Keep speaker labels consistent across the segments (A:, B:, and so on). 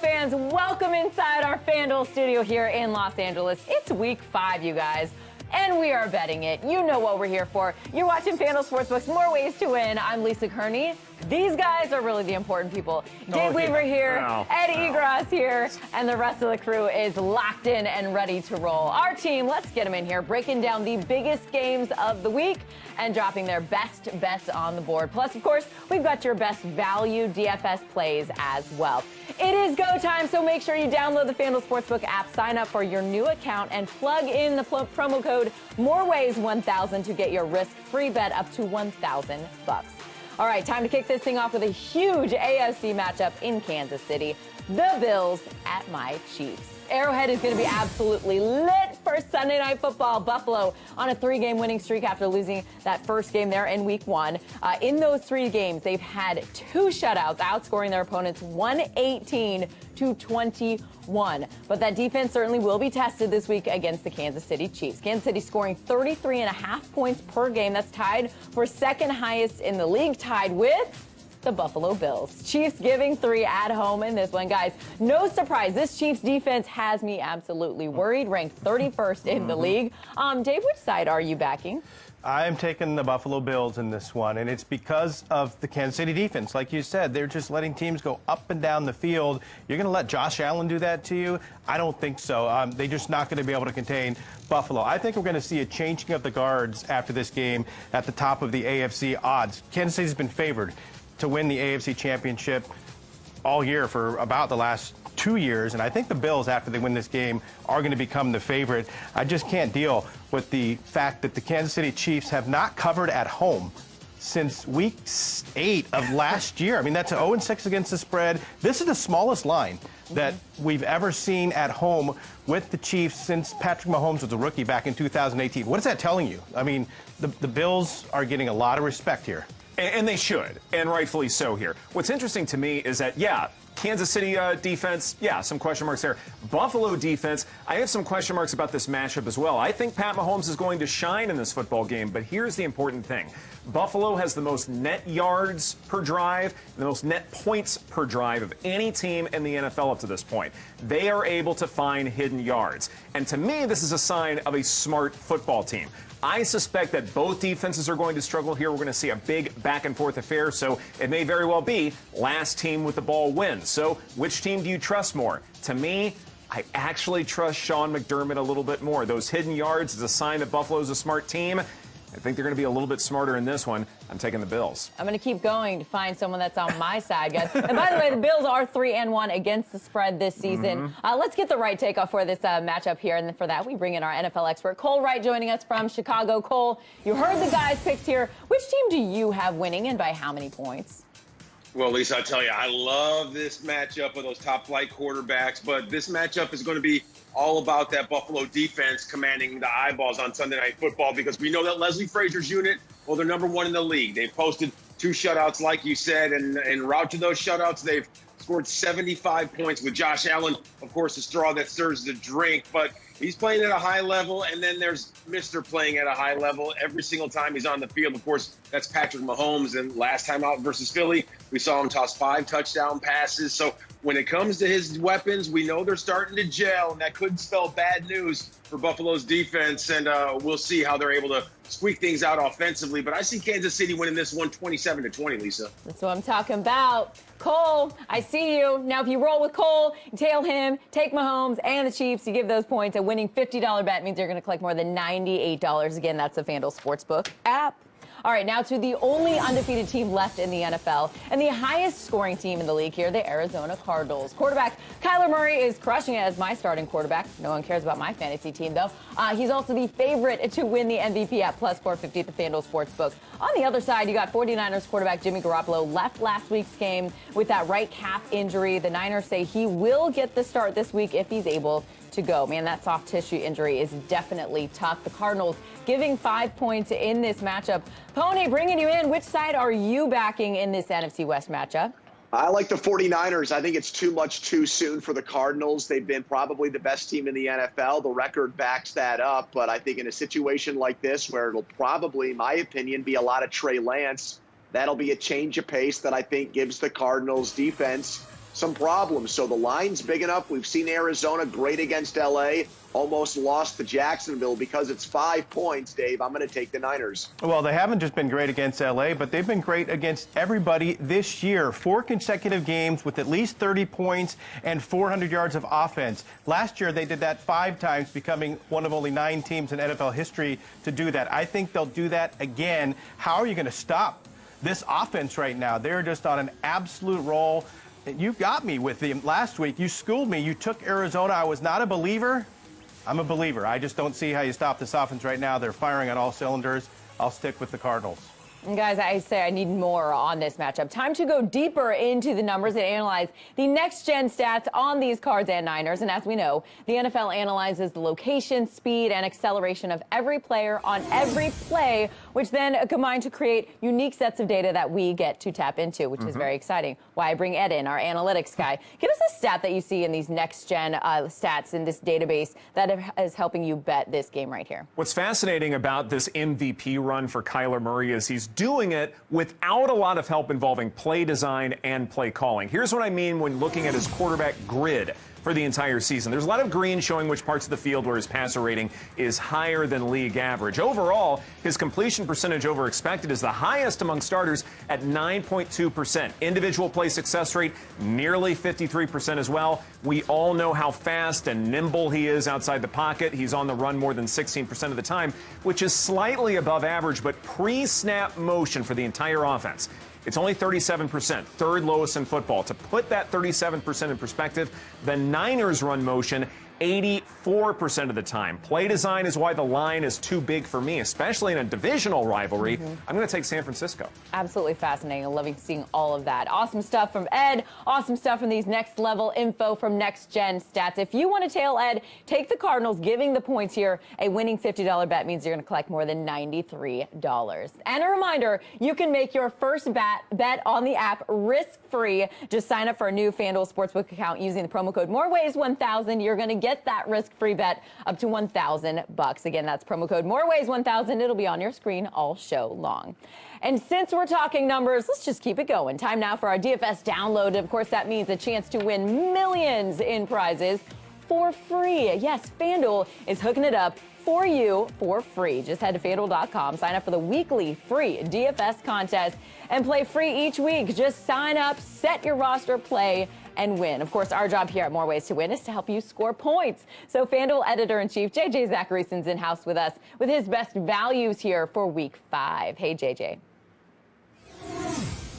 A: fans, welcome inside our Fanduel studio here in Los Angeles. It's week 5, you guys, and we are betting it. You know what we're here for. You're watching Fanduel Sportsbook's More Ways to Win. I'm Lisa Kerney. These guys are really the important people. Dave Weaver here, Ed Egros here, and the rest of the crew is locked in and ready to roll. Our team, let's get them in here, breaking down the biggest games of the week and dropping their best bets on the board. Plus, of course, we've got your best value DFS plays as well. It is go time, so make sure you download the Fanduel Sportsbook app, sign up for your new account, and plug in the promo code MOREWAYS1000 to get your risk-free bet up to $1,000. All right, time to kick this thing off with a huge AFC matchup in Kansas City. The Bills at my Chiefs. Arrowhead is going to be absolutely lit for Sunday Night Football. Buffalo on a 3-game winning streak after losing that first game there in Week 1. In those 3 games, they've had 2 shutouts, outscoring their opponents 118-21. But that defense certainly will be tested this week against the Kansas City Chiefs. Kansas City scoring 33.5 points per game. That's tied for second highest in the league, tied with the Buffalo Bills. Chiefs giving 3 at home in this one. Guys, no surprise, this Chiefs defense has me absolutely worried, ranked 31st in the league. Dave, which side are you backing?
B: I'm taking the Buffalo Bills in this one, and it's because of the Kansas City defense. Like you said, they're just letting teams go up and down the field. You're going to let Josh Allen do that to you? I don't think so. They're just not going to be able to contain Buffalo. I think we're going to see a changing of the guards after this game at the top of the AFC odds. Kansas City's been favored to win the AFC Championship all year for about the last 2 years, and I think the Bills, after they win this game, are going to become the favorite. I just can't deal with the fact that the Kansas City Chiefs have not covered at home since week 8 of last year. I mean, that's an 0-6 against the spread. This is the smallest line that we've ever seen at home with the Chiefs since Patrick Mahomes was a rookie back in 2018. What is that telling you? I mean, the Bills are getting a lot of respect here.
C: And they should, and rightfully so here. What's interesting to me is that, Kansas City defense, some question marks there. Buffalo defense, I have some question marks about this matchup as well. I think Pat Mahomes is going to shine in this football game, but here's the important thing. Buffalo has the most net yards per drive, and the most net points per drive of any team in the NFL up to this point. They are able to find hidden yards. And to me, this is a sign of a smart football team. I suspect that both defenses are going to struggle here. We're going to see a big back-and-forth affair, so it may very well be last team with the ball wins. So which team do you trust more? To me, I actually trust Sean McDermott a little bit more. Those hidden yards is a sign that Buffalo's a smart team. I think they're going to be a little bit smarter in this one. I'm taking the Bills.
A: I'm going to keep going to find someone that's on my side, guys. And by the way, the Bills are 3-1 against the spread this season. Let's get the right takeoff for this matchup here. And for that, we bring in our NFL expert, Cole Wright, joining us from Chicago. Cole, you heard the guys picked here. Which team do you have winning, and by how many points?
D: Well, Lisa, I tell you, I love this matchup of those top-flight quarterbacks, but this matchup is going to be all about that Buffalo defense commanding the eyeballs on Sunday Night Football, because we know that Leslie Frazier's unit, well, they're number 1 in the league. They've posted 2 shutouts, like you said, and en route to those shutouts, they've scored 75 points with Josh Allen, of course, the straw that stirs the drink, but he's playing at a high level, and then there's Mr. playing at a high level every single time he's on the field. Of course, that's Patrick Mahomes, and last time out versus Philly, we saw him toss 5 touchdown passes. So when it comes to his weapons, we know they're starting to gel, and that could spell bad news for Buffalo's defense, and we'll see how they're able to squeak things out offensively. But I see Kansas City winning this one 27-20, Lisa.
A: That's what I'm talking about. Cole, I see you. Now, if you roll with Cole, you tail him, take Mahomes and the Chiefs, you give those points. A winning $50 bet means you're going to collect more than $98. Again, that's the Fanduel Sportsbook app. All right, now to the only undefeated team left in the NFL and the highest scoring team in the league here, the Arizona Cardinals. Quarterback Kyler Murray is crushing it as my starting quarterback. No one cares about my fantasy team, though. He's also the favorite to win the MVP at plus 450 at the Fanduel Sportsbook. On the other side, you got 49ers quarterback Jimmy Garoppolo, left last week's game with that right calf injury. The Niners say he will get the start this week if he's able to go. Man, that soft tissue injury is definitely tough. The Cardinals giving 5 points in this matchup. Pony, bringing you in. Which side are you backing in this NFC West matchup?
E: I like the 49ers. I think it's too much too soon for the Cardinals. They've been probably the best team in the NFL. The record backs that up. But I think in a situation like this where it'll probably, in my opinion, be a lot of Trey Lance, that'll be a change of pace that I think gives the Cardinals defense some problems. So the line's big enough. We've seen Arizona great against LA, almost lost to Jacksonville because it's 5 points, Dave. I'm going to take the Niners.
B: Well, they haven't just been great against LA, but they've been great against everybody this year. 4 consecutive games with at least 30 points and 400 yards of offense. Last year, they did that 5 times, becoming one of only 9 teams in NFL history to do that. I think they'll do that again. How are you going to stop this offense right now? They're just on an absolute roll. You got me with them last week. You schooled me. You took Arizona. I was not a believer. I'm a believer. I just don't see how you stop this offense right now. They're firing on all cylinders. I'll stick with the Cardinals.
A: And guys, I say I need more on this matchup. Time to go deeper into the numbers and analyze the next-gen stats on these Cards and Niners. And as we know, the NFL analyzes the location, speed, and acceleration of every player on every play, which then combine to create unique sets of data that we get to tap into, which is very exciting. Why I bring Ed in, our analytics guy. Give us a stat that you see in these next-gen stats in this database that is helping you bet this game right here.
C: What's fascinating about this MVP run for Kyler Murray is he's doing it without a lot of help involving play design and play calling. Here's what I mean when looking at his quarterback grid for the entire season. There's a lot of green showing which parts of the field where his passer rating is higher than league average. Overall, his completion percentage over expected is the highest among starters at 9.2%. Individual play success rate, nearly 53% as well. We all know how fast and nimble he is outside the pocket. He's on the run more than 16% of the time, which is slightly above average, but pre-snap motion for the entire offense, it's only 37%, third lowest in football. To put that 37% in perspective, the Niners run motion 84% of the time. Play design is why the line is too big for me, especially in a divisional rivalry. I'm going to take San Francisco.
A: Absolutely fascinating. I'm loving seeing all of that. Awesome stuff from Ed. Awesome stuff from these next level info from Next Gen Stats. If you want to tail Ed, take the Cardinals, giving the points here. A winning $50 bet means you're going to collect more than $93. And a reminder, you can make your first bet on the app risk-free. Just sign up for a new Fanduel Sportsbook account using the promo code MOREWAYS1000. You're going to get that risk-free bet up to $1,000. Again, that's promo code MOREWAYS1000. It'll be on your screen all show long. And since we're talking numbers, let's just keep it going. Time now for our DFS download. Of course, that means a chance to win millions in prizes for free. Yes, FanDuel is hooking it up for you for free. Just head to FanDuel.com, sign up for the weekly free DFS contest, and play free each week. Just sign up, set your roster, play, and win. Of course, our job here at More Ways to Win is to help you score points. So FanDuel editor-in-chief JJ Zacharysen's in-house with us with his best values here for week 5. Hey, JJ.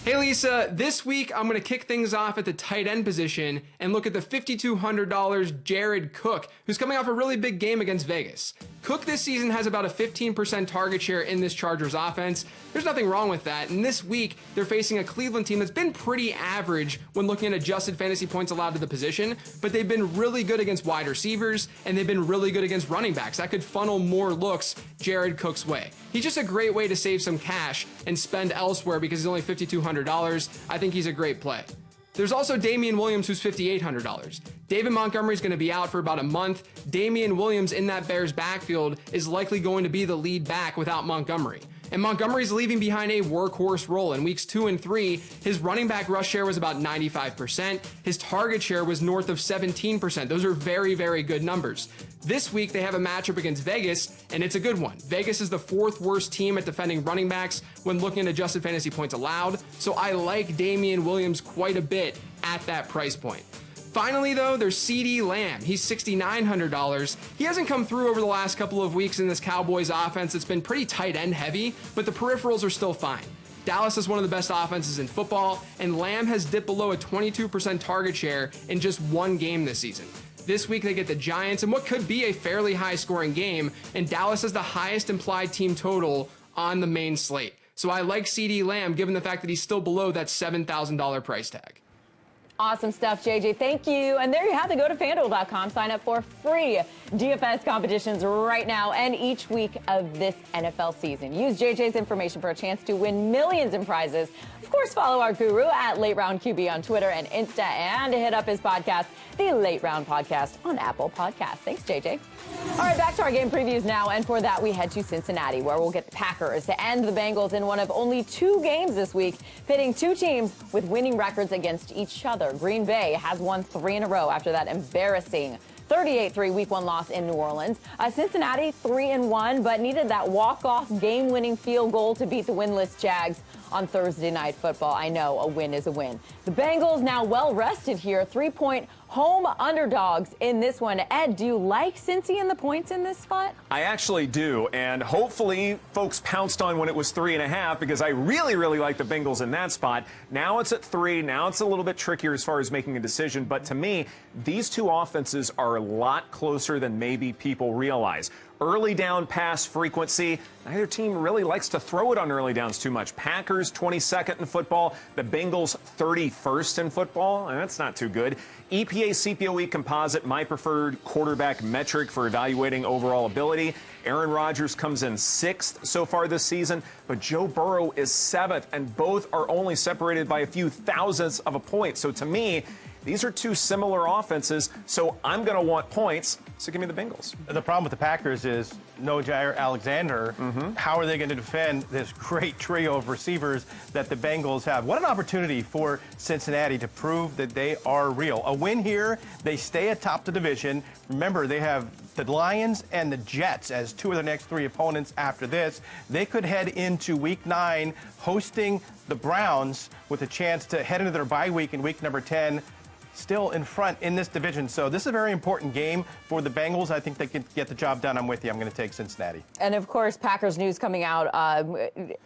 F: Hey Lisa, this week I'm going to kick things off at the tight end position and look at the $5,200 Jared Cook, who's coming off a really big game against Vegas. Cook this season has about a 15% target share in this Chargers offense. There's nothing wrong with that, and this week they're facing a Cleveland team that's been pretty average when looking at adjusted fantasy points allowed to the position, but they've been really good against wide receivers, and they've been really good against running backs. That could funnel more looks Jared Cook's way. He's just a great way to save some cash and spend elsewhere because he's only $5,200. I think he's a great play. There's also Damian Williams, who's $5,800. David Montgomery's going to be out for about a month. Damian Williams in that Bears backfield is likely going to be the lead back without Montgomery. And Montgomery's leaving behind a workhorse role. In weeks 2 and 3, his running back rush share was about 95%. His target share was north of 17%. Those are very, very good numbers. This week, they have a matchup against Vegas, and it's a good one. Vegas is the 4th worst team at defending running backs when looking at adjusted fantasy points allowed, so I like Damian Williams quite a bit at that price point. Finally, though, there's CeeDee Lamb. He's $6,900. He hasn't come through over the last couple of weeks in this Cowboys offense. It's been pretty tight end heavy, but the peripherals are still fine. Dallas is one of the best offenses in football, and Lamb has dipped below a 22% target share in just 1 game this season. This week they get the Giants in what could be a fairly high scoring game, and Dallas has the highest implied team total on the main slate. So I like CeeDee Lamb given the fact that he's still below that $7,000 price tag.
A: Awesome stuff, JJ. Thank you. And there you have it. Go to FanDuel.com. Sign up for free DFS competitions right now and each week of this NFL season. Use JJ's information for a chance to win millions in prizes. Of course, follow our guru at Late Round QB on Twitter and Insta, and hit up his podcast, The Late Round Podcast, on Apple Podcasts. Thanks, JJ. All right, back to our game previews now, and for that we head to Cincinnati, where we'll get the Packers to end the Bengals in one of only 2 games this week, pitting 2 teams with winning records against each other. Green Bay has won 3 in a row after that embarrassing 38-3 Week 1 loss in New Orleans. Cincinnati 3-1, but needed that walk-off game-winning field goal to beat the winless Jags on Thursday Night Football. I know, a win is a win. The Bengals now well-rested here, 3-point home underdogs in this one. Ed, do you like Cincy and the points in this spot?
C: I actually do, and hopefully folks pounced on when it was 3.5 because I really, really like the Bengals in that spot. Now it's at 3. Now it's a little bit trickier as far as making a decision, but to me, these 2 offenses are a lot closer than maybe people realize. Early down pass frequency, neither team really likes to throw it on early downs too much. Packers 22nd in football, the Bengals 31st in football, and that's not too good. EPA CPOE composite, my preferred quarterback metric for evaluating overall ability. Aaron Rodgers comes in 6th so far this season, but Joe Burrow is 7th, and both are only separated by a few thousandths of a point. So to me, these are 2 similar offenses, so I'm going to want points, so give me the Bengals.
B: The problem with the Packers is no Jair Alexander. How are they going to defend this great trio of receivers that the Bengals have? What an opportunity for Cincinnati to prove that they are real. A win here, they stay atop the division. Remember, they have the Lions and the Jets as 2 of the next 3 opponents after this. They could head into Week 9 hosting the Browns with a chance to head into their bye week in week number 10. Still in front in this division. So this is a very important game for the Bengals. I think they can get the job done. I'm with you. I'm going to take Cincinnati.
A: And, of course, Packers news coming out.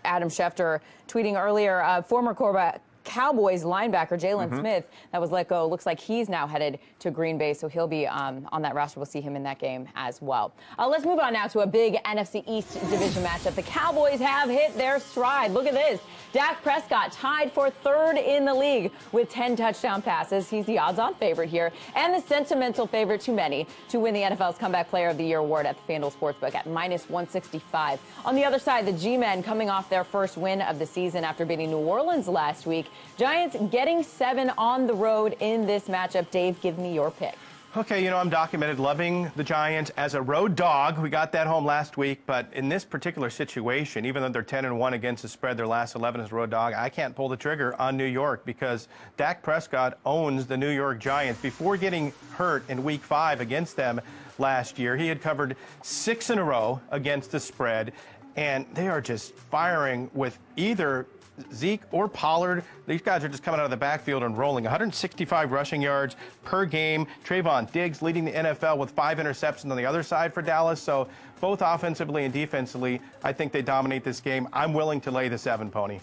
A: Adam Schefter tweeting earlier, former quarterback Cowboys linebacker Jalen Smith that was let go. Looks like he's now headed to Green Bay, so he'll be on that roster. We'll see him in that game as well. Let's move on now to a big NFC East division matchup. The Cowboys have hit their stride. Look at this. Dak Prescott tied for 3rd in the league with 10 touchdown passes. He's the odds-on favorite here and the sentimental favorite to many to win the NFL's Comeback Player of the Year award at the Fanduel Sportsbook at -165. On the other side, the G-Men coming off their first win of the season after beating New Orleans last week. Giants getting 7 on the road in this matchup. Dave, give me your pick.
B: Okay, I'm documented loving the Giants as a road dog. We got that home last week, but in this particular situation, even though they're 10-1 against the spread, their last 11 as a road dog, I can't pull the trigger on New York because Dak Prescott owns the New York Giants. Before getting hurt in Week 5 against them last year, he had covered 6 in a row against the spread, and they are just firing with either Zeke or Pollard. These guys are just coming out of the backfield and rolling. 165 rushing yards per game. Trayvon Diggs leading the NFL with 5 interceptions on the other side for Dallas. So both offensively and defensively, I think they dominate this game. I'm willing to lay the 7, Pony.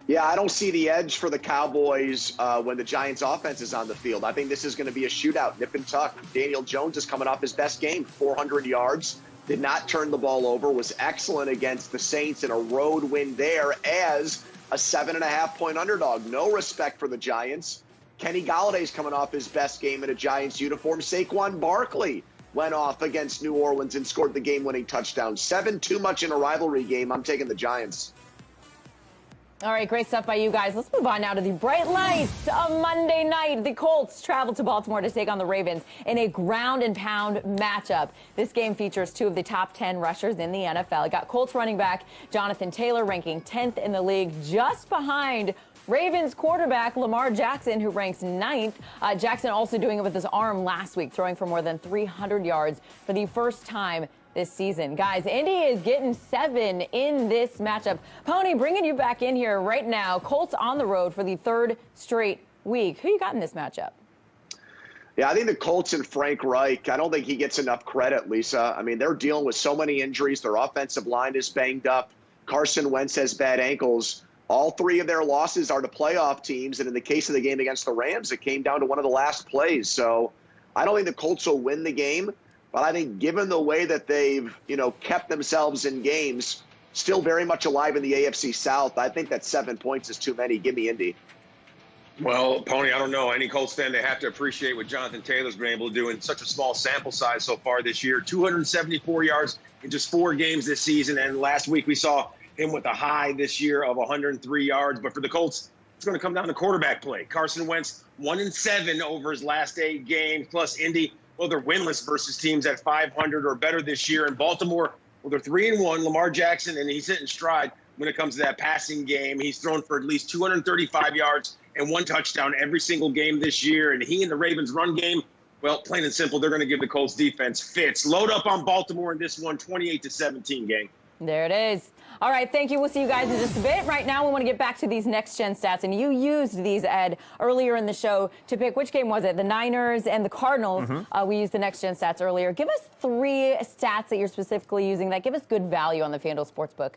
E: Yeah, I don't see the edge for the Cowboys when the Giants' offense is on the field. I think this is going to be a shootout, nip and tuck. Daniel Jones is coming off his best game, 400 yards. Did not turn the ball over, was excellent against the Saints in a road win there as a 7.5-point underdog. No respect for the Giants. Kenny Galladay's coming off his best game in a Giants uniform. Saquon Barkley went off against New Orleans and scored the game-winning touchdown. 7 too much in a rivalry game. I'm taking the Giants.
A: All right, great stuff by you guys. Let's move on now to the bright lights of Monday night. The Colts travel to Baltimore to take on the Ravens in a ground-and-pound matchup. This game features 2 of the top 10 rushers in the NFL. It got Colts running back Jonathan Taylor ranking 10th in the league, just behind Ravens quarterback Lamar Jackson, who ranks 9th. Jackson also doing it with his arm last week, throwing for more than 300 yards for the first time this season. Guys, Indy is getting 7 in this matchup. Pony, bringing you back in here right now. Colts on the road for the 3rd straight week. Who you got in this matchup?
E: Yeah, I think the Colts and Frank Reich, I don't think he gets enough credit, Lisa. I mean, they're dealing with so many injuries. Their offensive line is banged up. Carson Wentz has bad ankles. All 3 of their losses are to playoff teams. And in the case of the game against the Rams, it came down to one of the last plays. So I don't think the Colts will win the game. But I think given the way that they've, kept themselves in games, still very much alive in the AFC South, I think that 7 points is too many. Give me Indy.
D: Well, Pony, I don't know. Any Colts fan, they have to appreciate what Jonathan Taylor's been able to do in such a small sample size so far this year. 274 yards in just 4 games this season. And last week we saw him with a high this year of 103 yards. But for the Colts, it's going to come down to quarterback play. Carson Wentz 1-7 over his last 8 games, plus Indy well, they're winless versus teams at 500 or better this year. And Baltimore, well, they're 3-1. Lamar Jackson, and he's hitting stride when it comes to that passing game. He's thrown for at least 235 yards and 1 touchdown every single game this year. And he and the Ravens' run game, well, plain and simple, they're going to give the Colts defense fits. Load up on Baltimore in this one, 28-17, gang.
A: There it is. All right, thank you. We'll see you guys in just a bit. Right now, we want to get back to these next-gen stats, and you used these, Ed, earlier in the show to pick, which game was it? The Niners and the Cardinals. We used the next-gen stats earlier. Give us 3 stats that you're specifically using that give us good value on the FanDuel Sportsbook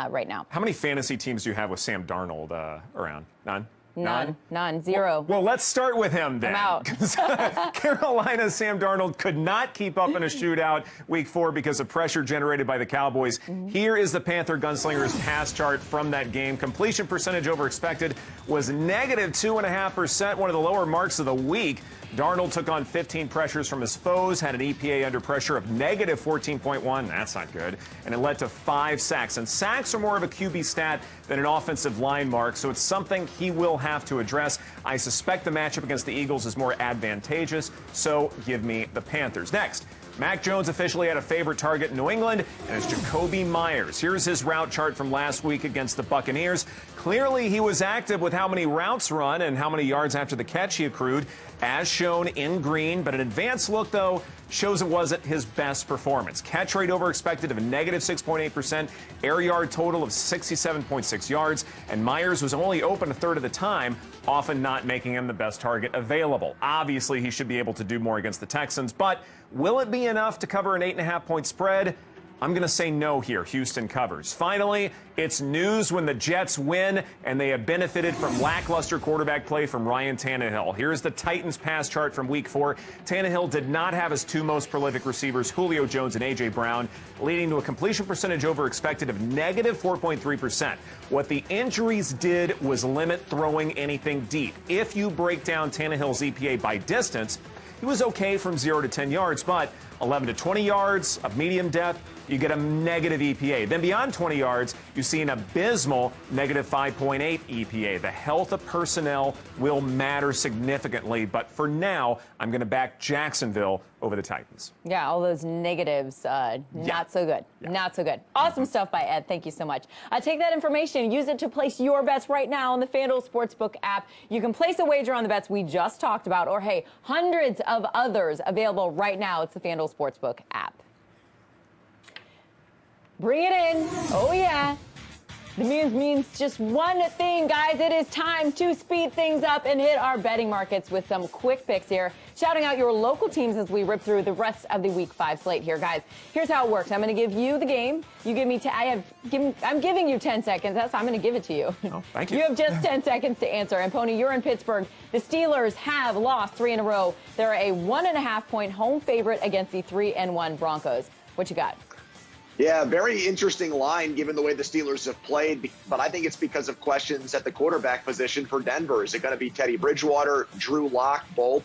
A: right now.
C: How many fantasy teams do you have with Sam Darnold around? None?
A: None. 0.
C: Well, let's start with him then.
A: I'm out.
C: Carolina's Sam Darnold could not keep up in a shootout week 4 because of pressure generated by the Cowboys. Here is the Panther Gunslinger's pass chart from that game. Completion percentage over expected was negative 2.5%, one of the lower marks of the week. Darnold took on 15 pressures from his foes, had an EPA under pressure of negative 14.1. That's not good. And it led to 5 sacks. And sacks are more of a QB stat than an offensive line mark, so it's something he will have to address. I suspect the matchup against the Eagles is more advantageous, so give me the Panthers. Next, Mac Jones officially had a favorite target in New England, and it's Jacoby Myers. Here's his route chart from last week against the Buccaneers. Clearly, he was active with how many routes run and how many yards after the catch he accrued, as shown in green. But an advanced look, though, shows it wasn't his best performance. Catch rate over expected of a negative 6.8%, air yard total of 67.6 yards, and Myers was only open a third of the time, often not making him the best target available. Obviously, he should be able to do more against the Texans, but will it be enough to cover an 8.5-point spread? I'm going to say no here. Houston covers. Finally, it's news when the Jets win, and they have benefited from lackluster quarterback play from Ryan Tannehill. Here's the Titans pass chart from week 4. Tannehill did not have his 2 most prolific receivers, Julio Jones and A.J. Brown, leading to a completion percentage over expected of negative 4.3%. What the injuries did was limit throwing anything deep. If you break down Tannehill's EPA by distance, he was okay from 0 to 10 yards, but 11 to 20 yards of medium depth, you get a negative EPA. Then beyond 20 yards, you see an abysmal negative 5.8 EPA. The health of personnel will matter significantly, but for now, I'm going to back Jacksonville over the Titans.
A: Yeah, all those negatives, not so good.
C: Yeah.
A: Not so good. Awesome stuff by Ed. Thank you so much. Take that information, use it to place your bets right now on the FanDuel Sportsbook app. You can place a wager on the bets we just talked about, or hey, hundreds of others available right now. It's the FanDuel Sportsbook app. Bring it in. Oh, yeah. The means just one thing, guys. It is time to speed things up and hit our betting markets with some quick picks here. Shouting out your local teams as we rip through the rest of the Week 5 slate here, guys. Here's how it works. I'm going to give you the game. You give me I'm giving you 10 seconds. That's I'm going to give it to you.
C: Oh, thank you.
A: You have just 10 seconds to answer. And Pony, you're in Pittsburgh. The Steelers have lost 3 in a row. They're a 1.5-point home favorite against the 3-1 Broncos. What you got?
E: Yeah, very interesting line given the way the Steelers have played, but I think it's because of questions at the quarterback position for Denver. Is it going to be Teddy Bridgewater, Drew Lock, both?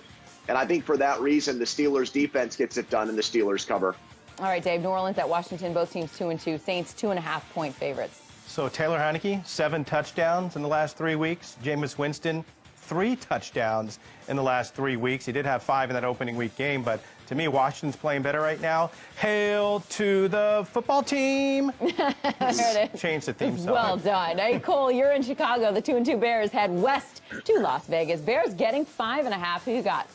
E: And I think for that reason, the Steelers defense gets it done and the Steelers cover.
A: All right, Dave, New Orleans at Washington, both teams 2-2. Saints 2.5-point favorites.
B: So Taylor Heineke, 7 touchdowns in the last 3 weeks. Jameis Winston, 3 touchdowns in the last 3 weeks. He did have 5 in that opening week game, but to me, Washington's playing better right now. Hail to the football team.
A: There it is.
B: Change the theme song.
A: Well done. Hey, Cole, you're in Chicago. The 2-2 Bears head west to Las Vegas. Bears getting 5.5. Who you got?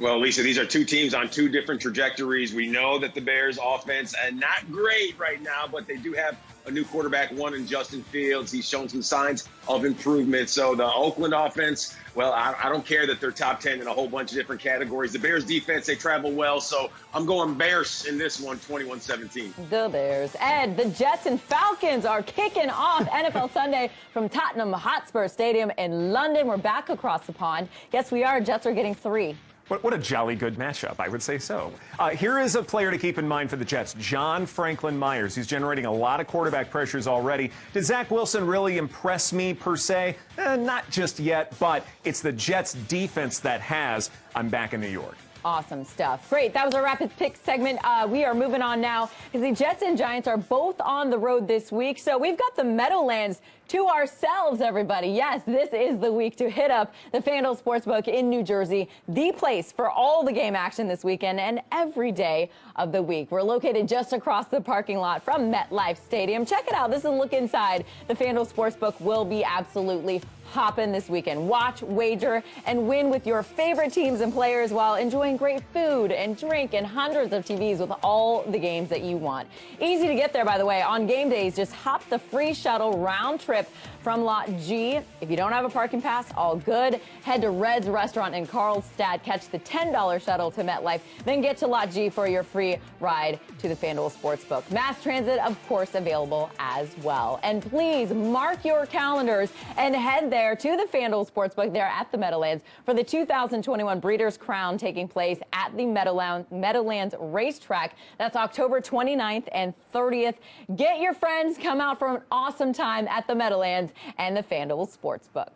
D: Well, Lisa, these are 2 teams on 2 different trajectories. We know that the Bears offense, not great right now, but they do have a new quarterback, one in Justin Fields. He's shown some signs of improvement. So the Oakland offense, well, I don't care that they're top 10 in a whole bunch of different categories. The Bears defense, they travel well. So I'm going Bears in this one, 21-17.
A: The Bears. Ed, the Jets and Falcons are kicking off NFL Sunday from Tottenham Hotspur Stadium in London. We're back across the pond. Yes, we are. Jets are getting 3.
C: What a jolly good matchup, I would say so. Here is a player to keep in mind for the Jets, John Franklin Myers. He's generating a lot of quarterback pressures already. Did Zach Wilson really impress me per se? Not just yet, but it's the Jets defense that has. I'm back in New York.
A: Awesome stuff. Great. That was our rapid pick segment. We are moving on now because the Jets and Giants are both on the road this week. So we've got the Meadowlands to ourselves, everybody. Yes, this is the week to hit up the Fanduel Sportsbook in New Jersey, the place for all the game action this weekend and every day of the week. We're located just across the parking lot from MetLife Stadium. Check it out. This is a look inside. The Fanduel Sportsbook will be absolutely hopping this weekend. Watch, wager, and win with your favorite teams and players while enjoying great food and drink and hundreds of TVs with all the games that you want. Easy to get there, by the way. On game days, just hop the free shuttle round trip from Lot G. If you don't have a parking pass, all good. Head to Red's Restaurant in Carlstadt, catch the $10 shuttle to MetLife, then get to Lot G for your free ride to the FanDuel Sportsbook. Mass transit, of course, available as well. And please mark your calendars and head there to the FanDuel Sportsbook there at the Meadowlands for the 2021 Breeders' Crown taking place at the Meadowlands Racetrack. That's October 29th and 30th. Get your friends, come out for an awesome time at the Meadowlands and the FanDuel Sportsbook.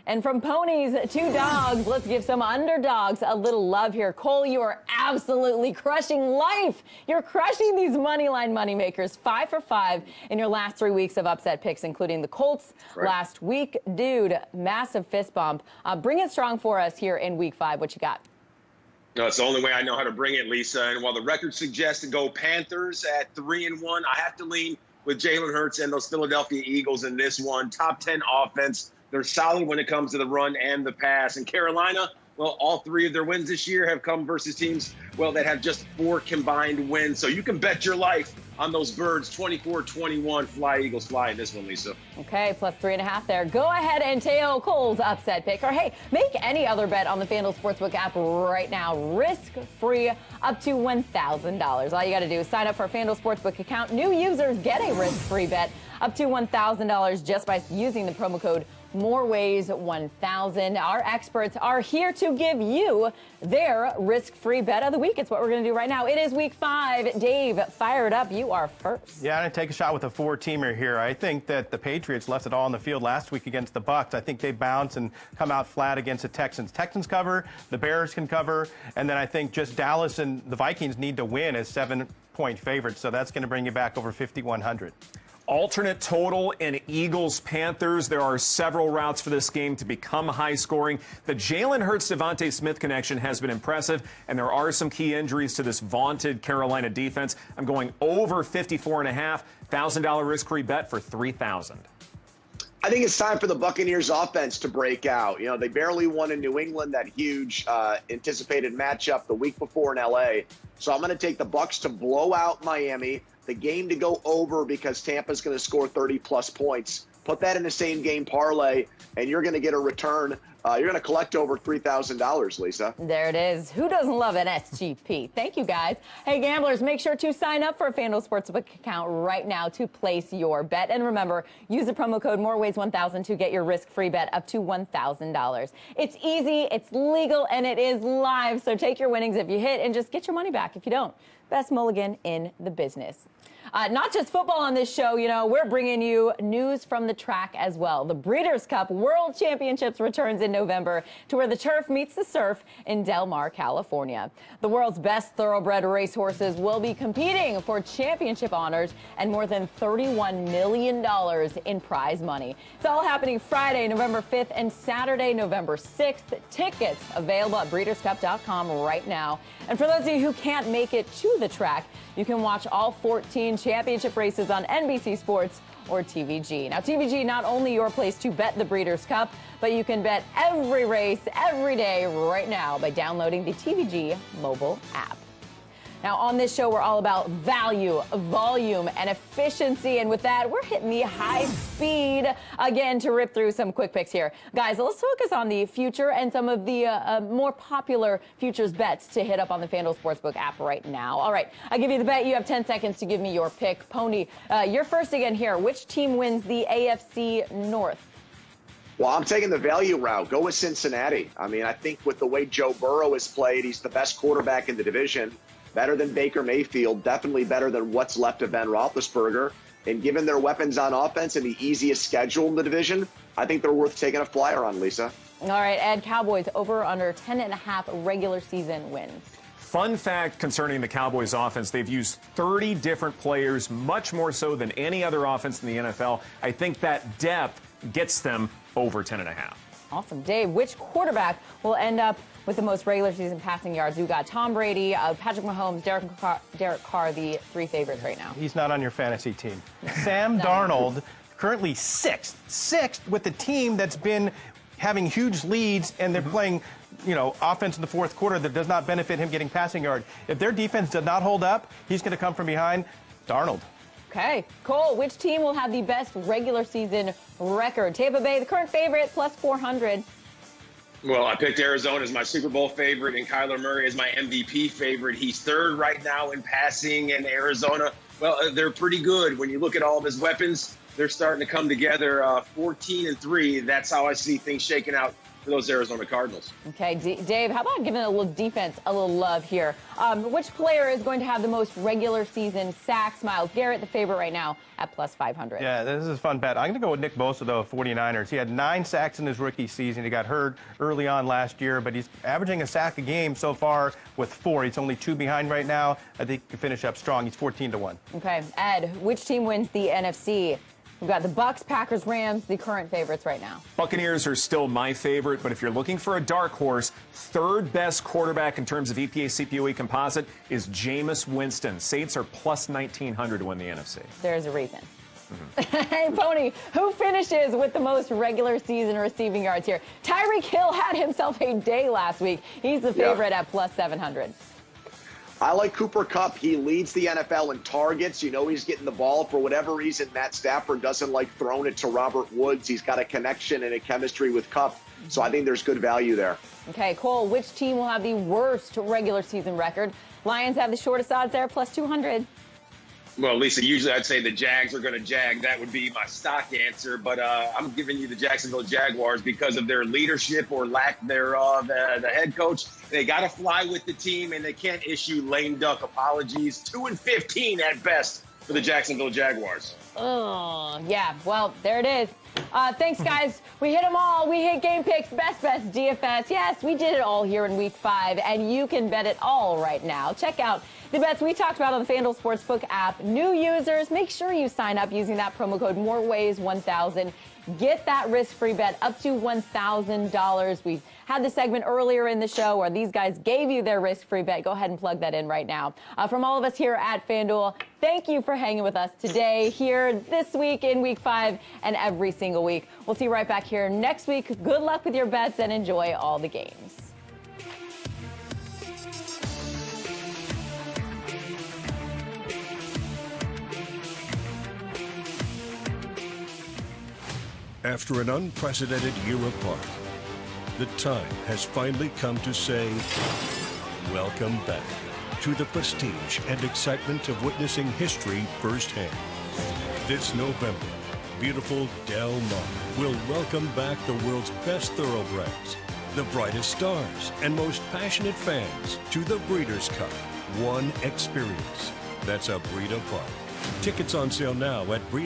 A: And from ponies to dogs, let's give some underdogs a little love here. Cole, you are absolutely crushing life. You're crushing these moneyline moneymakers. 5 for 5 in your last 3 weeks of upset picks, including the Colts last week. Dude, massive fist bump. Bring it strong for us here in week 5. What you got?
D: No, it's the only way I know how to bring it, Lisa. And while the record suggests to go Panthers at 3-1, I have to lean with Jalen Hurts and those Philadelphia Eagles in this one. Top 10 offense. They're solid when it comes to the run and the pass. And Carolina, well, all 3 of their wins this year have come versus teams, well, that have just 4 combined wins. So you can bet your life on those birds. 24-21, fly, Eagles, fly in this one, Lisa.
A: Okay, plus 3.5 there. Go ahead and Teo Cole's upset pick. Or, hey, make any other bet on the FanDuel Sportsbook app right now. Risk-free up to $1,000. All you got to do is sign up for a FanDuel Sportsbook account. New users get a risk-free bet up to $1,000 just by using the promo code MOREWAYS1000. Our experts are here to give you their risk-free bet of the week. It's what we're going to do right now. It is week 5. Dave, fire it up. You are first.
B: Yeah, I'm going to take a shot with a 4-teamer here. I think that the Patriots left it all on the field last week against the Bucs. I think they bounce and come out flat against the Texans. Texans cover, the Bears can cover, and then I think just Dallas and the Vikings need to win as 7-point favorites, so that's going to bring you back over 5,100.
C: Alternate total in Eagles-Panthers. There are several routes for this game to become high-scoring. The Jalen Hurts-Devontae Smith connection has been impressive, and there are some key injuries to this vaunted Carolina defense. I'm going over 54.5. $1,000 risk-free bet for $3,000.
E: I think it's time for the Buccaneers offense to break out. You know, they barely won in New England, that huge anticipated matchup the week before in L.A. So I'm going to take the Bucs to blow out Miami, the game to go over because Tampa's going to score 30-plus points. Put that in the same game parlay, and you're going to get a return. You're going to collect over $3,000, Lisa.
A: There it is. Who doesn't love an SGP? Thank you, guys. Hey, gamblers, make sure to sign up for a FanDuel Sportsbook account right now to place your bet. And remember, use the promo code MOREWAYS1000 to get your risk-free bet up to $1,000. It's easy, it's legal, and it is live. So take your winnings if you hit and just get your money back if you don't. Best mulligan in the business. Not just football on this show, you know, we're bringing you news from the track as well. The Breeders' Cup World Championships returns in November to where the turf meets the surf in Del Mar, California. The world's best thoroughbred racehorses will be competing for championship honors and more than $31 million in prize money. It's all happening Friday, November 5th and Saturday, November 6th. Tickets available at breederscup.com right now. And for those of you who can't make it to the track, you can watch all 14 championship races on NBC Sports or TVG. Now, TVG, not only your place to bet the Breeders' Cup, but you can bet every race, every day, right now by downloading the TVG mobile app. Now, on this show, we're all about value, volume, and efficiency. And with that, we're hitting the high speed again to rip through some quick picks here. Guys, let's focus on the future and some of the more popular futures bets to hit up on the FanDuel Sportsbook app right now. All right, I give you the bet. You have 10 seconds to give me your pick. Pony, you're first again here. Which team wins the AFC North?
E: Well, I'm taking the value route. Go with Cincinnati. I mean, I think with the way Joe Burrow has played, he's the best quarterback in the division. Better than Baker Mayfield, definitely better than what's left of Ben Roethlisberger. And given their weapons on offense and the easiest schedule in the division, I think they're worth taking a flyer on, Lisa.
A: All right, Ed, Cowboys over under 10.5 regular season wins.
C: Fun fact concerning the Cowboys offense, they've used 30 different players, much more so than any other offense in the NFL. I think that depth gets them over 10.5.
A: Awesome. Dave, which quarterback will end up with the most regular season passing yards? You got Tom Brady, Patrick Mahomes, Derek Carr, the three favorites right now.
B: He's not on your fantasy team. Sam Darnold, currently sixth with the team that's been having huge leads, and they're playing, offense in the fourth quarter that does not benefit him getting passing yard. If their defense does not hold up, he's going to come from behind. Darnold.
A: Okay, Cole, which team will have the best regular season record? Tampa Bay, the current favorite, plus 400.
D: Well, I picked Arizona as my Super Bowl favorite and Kyler Murray as my MVP favorite. He's third right now in passing, and Arizona, well, they're pretty good. When you look at all of his weapons, they're starting to come together. 14-3, that's how I see things shaking out for those Arizona Cardinals.
A: Okay, Dave, how about giving a little defense a little love here? Which player is going to have the most regular season sacks? Myles Garrett, the favorite right now, at plus 500.
B: Yeah, this is a fun bet. I'm going to go with Nick Bosa, though, of 49ers. He had 9 sacks in his rookie season. He got hurt early on last year, but he's averaging a sack a game so far with 4. He's only 2 behind right now. I think he can finish up strong. He's 14-1.
A: Okay, Ed, which team wins the NFC? We've got the Bucks, Packers, Rams, the current favorites right now.
C: Buccaneers are still my favorite, but if you're looking for a dark horse, third best quarterback in terms of EPA CPOE composite is Jameis Winston. Saints are plus 1,900 to win the NFC.
A: There's a reason. Hey, Pony, who finishes with the most regular season receiving yards here? Tyreek Hill had himself a day last week. He's the favorite at plus 700.
E: I like Cooper Kupp. He leads the NFL in targets. He's getting the ball. For whatever reason, Matt Stafford doesn't like throwing it to Robert Woods. He's got a connection and a chemistry with Kupp. So I think there's good value there.
A: Okay, Cole, which team will have the worst regular season record? Lions have the shortest odds there, plus 200.
D: Well, Lisa, usually I'd say the Jags are going to jag. That would be my stock answer. But I'm giving you the Jacksonville Jaguars because of their leadership or lack thereof. The head coach, they got to fly with the team, and they can't issue lame duck apologies. 2-15 at best for the Jacksonville Jaguars.
A: Oh, yeah. Well, there it is. Thanks, guys. We hit them all. We hit game picks, best DFS. Yes, we did it all here in week 5, and you can bet it all right now. Check out the bets we talked about on the Fanduel Sportsbook app. New users, make sure you sign up using that promo code MOREWAYS1000. Get that risk-free bet up to $1,000. We've had the segment earlier in the show where these guys gave you their risk-free bet. Go ahead and plug that in right now. From all of us here at FanDuel, thank you for hanging with us today, here this week in week 5 and every single week. We'll see you right back here next week. Good luck with your bets and enjoy all the games.
G: After an unprecedented year apart, the time has finally come to say, welcome back to the prestige and excitement of witnessing history firsthand. This November, beautiful Del Mar will welcome back the world's best thoroughbreds, the brightest stars and most passionate fans to the Breeders' Cup. One experience that's a breed apart. Tickets on sale now at